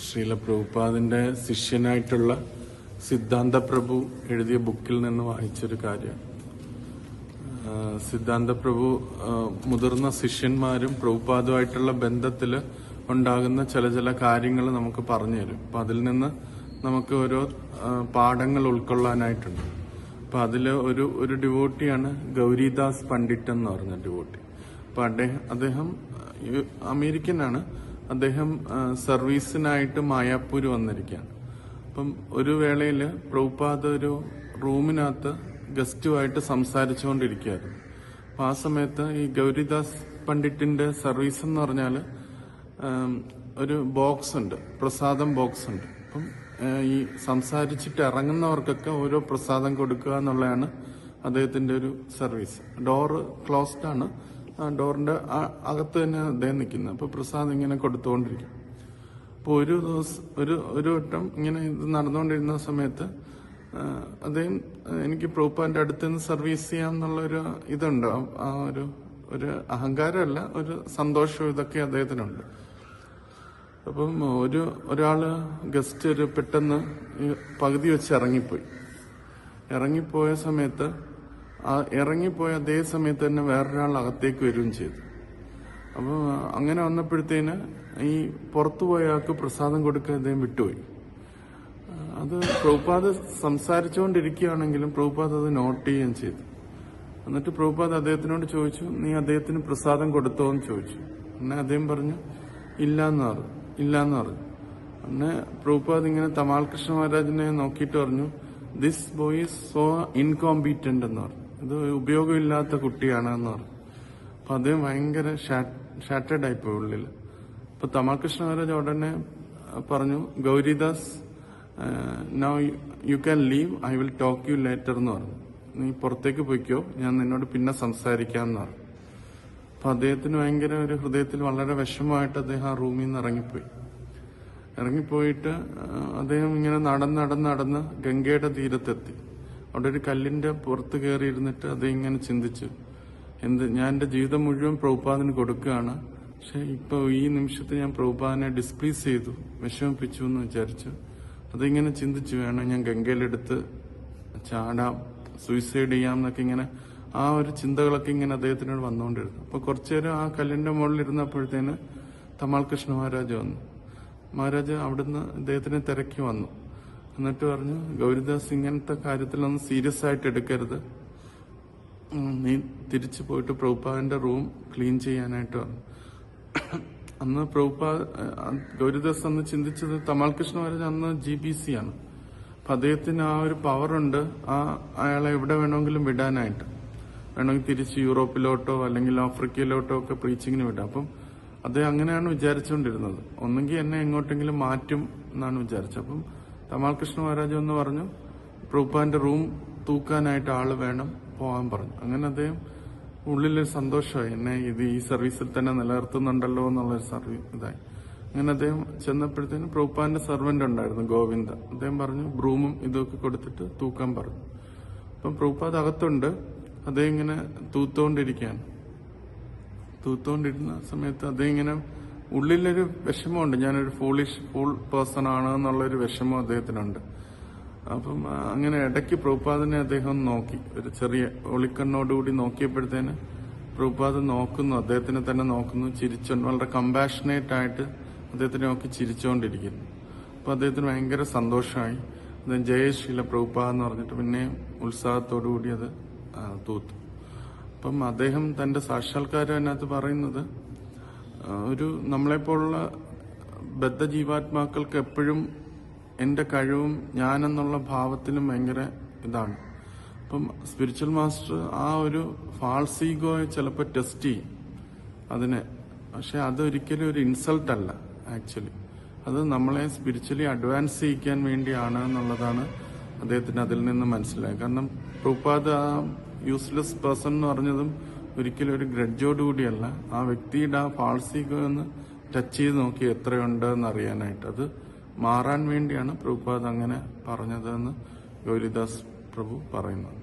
ശ്രീല പ്രഭുപാദിന്റെ ശിഷ്യനായിട്ടുള്ള സിദ്ധാന്ത പ്രഭു എഴുതിയ ബുക്കിൽ നിന്ന് വായിച്ചൊരു കാര്യം. സിദ്ധാന്ത പ്രഭു മുതിർന്ന ശിഷ്യന്മാരും പ്രഭുപാദുമായിട്ടുള്ള ബന്ധത്തിൽ ഉണ്ടാകുന്ന ചില കാര്യങ്ങൾ നമുക്ക് പറഞ്ഞു തരും. അപ്പൊ അതിൽ നിന്ന് നമുക്ക് ഓരോ പാഠങ്ങൾ ഉൾക്കൊള്ളാനായിട്ടുണ്ട്. അപ്പൊ അതില് ഒരു ഡിവോട്ടിയാണ് ഗൗരിദാസ് പണ്ഡിറ്റ് എന്ന് പറഞ്ഞ ഡിവോട്ടി. അപ്പൊ അദ്ദേഹം അമേരിക്കനാണ്. അദ്ദേഹം സർവീസിനായിട്ട് മായാപ്പൂര് വന്നിരിക്കുകയാണ്. അപ്പം ഒരു വേളയില് പ്രഭുപാദ് ഒരു റൂമിനകത്ത് ഗസ്റ്റുമായിട്ട് സംസാരിച്ചുകൊണ്ടിരിക്കുകയായിരുന്നു. അപ്പൊ ആ സമയത്ത് ഈ ഗൗരിദാസ് പണ്ഡിറ്റിന്റെ സർവീസ് എന്ന് പറഞ്ഞാല് ഒരു ബോക്സ് ഉണ്ട്, പ്രസാദം ബോക്സ് ഉണ്ട്. അപ്പം ഈ സംസാരിച്ചിട്ട് ഇറങ്ങുന്നവർക്കൊക്കെ ഓരോ പ്രസാദം കൊടുക്കുക എന്നുള്ളതാണ് അദ്ദേഹത്തിന്റെ ഒരു സർവീസ്. ഡോറ് ക്ലോസ്ഡ് ആണ്. ഡോറിന്റെ അകത്ത് തന്നെ അദ്ദേഹം നിൽക്കുന്നത്. അപ്പൊ പ്രസാദം ഇങ്ങനെ കൊടുത്തുകൊണ്ടിരിക്കും. അപ്പൊ ഒരു ദിവസം ഒരു വട്ടം ഇങ്ങനെ ഇത് നടന്നുകൊണ്ടിരുന്ന സമയത്ത് അദ്ദേഹം എനിക്ക് പ്രഭുപാദിന്റെ അടുത്ത് നിന്ന് സർവീസ് ചെയ്യാം എന്നുള്ളൊരു ഇതുണ്ട്. ആ ഒരു അഹങ്കാരമല്ല, ഒരു സന്തോഷവും ഇതൊക്കെ അദ്ദേഹത്തിനുണ്ട്. അപ്പം ഒരാള് ഗസ്റ്റ് പെട്ടെന്ന് പകുതി വെച്ച് ഇറങ്ങിപ്പോയ സമയത്ത് ഇറങ്ങിപ്പോയ അതേ സമയത്ത് തന്നെ വേറൊരാൾ അകത്തേക്ക് വരികയും ചെയ്തു. അപ്പൊ അങ്ങനെ വന്നപ്പോഴത്തേന് ഈ പുറത്തുപോയ ആൾക്ക് പ്രസാദം കൊടുക്കാൻ അദ്ദേഹം വിട്ടുപോയി. അത് പ്രഭുപാദ് സംസാരിച്ചുകൊണ്ടിരിക്കുകയാണെങ്കിലും പ്രഭുപാദ് അത് നോട്ട് ചെയ്യുകയും ചെയ്തു. എന്നിട്ട് പ്രഭുപാദ് അദ്ദേഹത്തിനോട് ചോദിച്ചു, നീ അദ്ദേഹത്തിന് പ്രസാദം കൊടുത്തോ എന്ന് ചോദിച്ചു. പിന്നെ അദ്ദേഹം പറഞ്ഞു ഇല്ലാന്ന് പറഞ്ഞു. പിന്നെ പ്രഭുപാദ് ഇങ്ങനെ തമാൽ കൃഷ്ണ മഹാരാജിനെ നോക്കിയിട്ട് പറഞ്ഞു, ദിസ് ബോയ് ഈസ് സോ ഇൻകോമ്പീറ്റന്റ് എന്ന് പറഞ്ഞു. ഇത് ഉപയോഗമില്ലാത്ത കുട്ടിയാണ് എന്ന് പറഞ്ഞു. അപ്പൊ അദ്ദേഹം ഭയങ്കര ഷാറ്റേഡ് ആയിപ്പോയി ഉള്ളില്. അപ്പൊ തമാൽ കൃഷ്ണ മഹാരാജ് ഉടനെ പറഞ്ഞു, Gauridas now you can leave, I will talk you later എന്ന് പറഞ്ഞു. നീ പുറത്തേക്ക് പോയിക്കോ, ഞാൻ നിന്നോട് പിന്നെ സംസാരിക്കാം എന്ന് പറഞ്ഞു. അപ്പൊ അദ്ദേഹത്തിന് ഭയങ്കര ഒരു ഹൃദയത്തിൽ വളരെ വിഷമമായിട്ട് അദ്ദേഹം ആ റൂമിൽ നിന്ന് ഇറങ്ങിപ്പോയിട്ട് അദ്ദേഹം ഇങ്ങനെ നടന്ന് ഗംഗയുടെ തീരത്തെത്തി. അവിടെ ഒരു കല്ലിന്റെ പുറത്ത് കയറിയിരുന്നിട്ട് അദ്ദേഹം ഇങ്ങനെ ചിന്തിച്ചു, ഞാൻ എന്റെ ജീവിതം മുഴുവൻ പ്രഭുപാദിന് കൊടുക്കുകയാണ്. പക്ഷെ ഇപ്പൊ ഈ നിമിഷത്തിൽ ഞാൻ പ്രഭുപാദിനെ ഡിസ്പ്ലീസ് ചെയ്തു, വിഷമിപ്പിച്ചു എന്ന് വിചാരിച്ചു. അതിങ്ങനെ ചിന്തിച്ചു, വേണം ഞാൻ ഗംഗയിലെടുത്ത് ചാടാം, സൂയിസൈഡ് ചെയ്യാം എന്നൊക്കെ ഇങ്ങനെ ആ ഒരു ചിന്തകളൊക്കെ ഇങ്ങനെ അദ്ദേഹത്തിനോട് വന്നുകൊണ്ടിരുന്നു. അപ്പൊ കുറച്ചുനേരം ആ കല്ലിന്റെ മുകളിൽ ഇരുന്നപ്പോഴത്തേന് തമാൽ കൃഷ്ണ മഹാരാജ് വന്നു. മഹാരാജ് അവിടുന്ന് അദ്ദേഹത്തിനെ തിരക്കി വന്നു. എന്നിട്ട് പറഞ്ഞു, ഗൗരിദാസ് ഇങ്ങനത്തെ കാര്യത്തിലൊന്നും സീരിയസ് ആയിട്ട് എടുക്കരുത്, നീ തിരിച്ചു പോയിട്ട് പ്രഭുപാദിന്റെ റൂം ക്ലീൻ ചെയ്യാനായിട്ട് പറഞ്ഞു. അന്ന് ഗൗരിദാസ് അന്ന് ചിന്തിച്ചത്, തമാൽ കൃഷ്ണ മഹാരാജ് അന്ന് GBC ആണ്. അപ്പൊ അദ്ദേഹത്തിന് ആ ഒരു പവറുണ്ട്, അയാളെ എവിടെ വേണമെങ്കിലും വിടാനായിട്ട്. വേണമെങ്കിൽ തിരിച്ച് യൂറോപ്പിലോട്ടോ അല്ലെങ്കിൽ ആഫ്രിക്കയിലോട്ടോ ഒക്കെ പ്രീച്ചിങ്ങിന് വിടാം. അപ്പം അദ്ദേഹം അങ്ങനെയാണ് വിചാരിച്ചുകൊണ്ടിരുന്നത്. ഒന്നെങ്കിൽ എന്നെ എങ്ങോട്ടെങ്കിലും മാറ്റും എന്നാണ് വിചാരിച്ചത്. അപ്പം തമാൽ കൃഷ്ണ മഹാരാജ് എന്ന് പറഞ്ഞു, പ്രഭുപാദിന്റെ റൂം തൂക്കാനായിട്ട് ആള് വേണം, പോകാൻ പറഞ്ഞു. അങ്ങനെ അദ്ദേഹം ഉള്ളിലൊരു സന്തോഷമായി, എന്നെ ഈ സർവീസിൽ തന്നെ നിലനിർത്തുന്നുണ്ടല്ലോ എന്നുള്ളൊരു ഇതായി. അങ്ങനെ അദ്ദേഹം ചെന്നപ്പോഴത്തേനും പ്രഭുപാദിന്റെ സർവന്റ് ഉണ്ടായിരുന്നു, ഗോവിന്ദ. അദ്ദേഹം പറഞ്ഞു ബ്രൂമും ഇതൊക്കെ കൊടുത്തിട്ട് തൂക്കാൻ പറഞ്ഞു. അപ്പം പ്രഭുപാദ് അകത്തുണ്ട്, അദ്ദേഹം ഇങ്ങനെ തൂത്തോണ്ടിരുന്ന സമയത്ത് അദ്ദേഹം ഇങ്ങനെ ഉള്ളിലൊരു വിഷമമുണ്ട്, ഞാനൊരു ഫൂൾ പേഴ്സൺ ആണ് എന്നുള്ളൊരു വിഷമം അദ്ദേഹത്തിനുണ്ട്. അപ്പം അങ്ങനെ ഇടയ്ക്ക് പ്രഭുപാദിനെ അദ്ദേഹം നോക്കി, ഒരു ചെറിയ ഒളിക്കണ്ണോടുകൂടി നോക്കിയപ്പോഴത്തേന് പ്രഭുപാദ് അദ്ദേഹത്തിനെ തന്നെ നോക്കുന്നു, വളരെ കമ്പാഷനേറ്റ് ആയിട്ട് അദ്ദേഹത്തിനെ നോക്കി ചിരിച്ചുകൊണ്ടിരിക്കുന്നു. അപ്പൊ അദ്ദേഹത്തിന് ഭയങ്കര സന്തോഷമായി. അദ്ദേഹം ജയശ്രീല പ്രഭുപാദ് എന്ന് പറഞ്ഞിട്ട് പിന്നെയും ഉത്സാഹത്തോടുകൂടി അത് തൂത്തു. അപ്പം അദ്ദേഹം തന്റെ സാക്ഷാത്കാരം അതിനകത്ത് പറയുന്നത്, നമ്മളെപ്പോലുള്ള ബദ്ധജീവാത്മാക്കൾക്ക് എപ്പോഴും എന്റെ കഴിവും ഞാനെന്നുള്ള ഭാവത്തിലും ഭയങ്കര ഇതാണ്. അപ്പം സ്പിരിച്വൽ മാസ്റ്റർ ആ ഒരു ഫാൾസ് ഈഗോയെ ചിലപ്പോൾ ടെസ്റ്റ് ചെയ്യും അതിനെ. പക്ഷെ അതൊരിക്കലും ഒരു ഇൻസൾട്ട് അല്ല, ആക്ച്വലി അത് നമ്മളെ സ്പിരിച്വലി അഡ്വാൻസ് ചെയ്യിക്കാൻ വേണ്ടിയാണ് എന്നുള്ളതാണ് അദ്ദേഹത്തിന് അതിൽ നിന്ന് മനസ്സിലായത്. കാരണം പ്രഭുപാദ് ആ യൂസ്ലെസ് പേഴ്സൺ എന്ന് പറഞ്ഞതും ഒരിക്കലും ഒരു ഗ്രഡ്ജോടുകൂടിയല്ല, ആ വ്യക്തിയുടെ ആ ഫാൾസ് ഈഗോ ഒന്ന് ടച്ച് ചെയ്ത് നോക്കി എത്രയുണ്ട് എന്നറിയാനായിട്ട്. അത് മാറാൻ വേണ്ടിയാണ് പ്രഭുപാദ് അങ്ങനെ പറഞ്ഞതെന്ന് ഗൗരിദാസ് പ്രഭു പറയുന്നത്.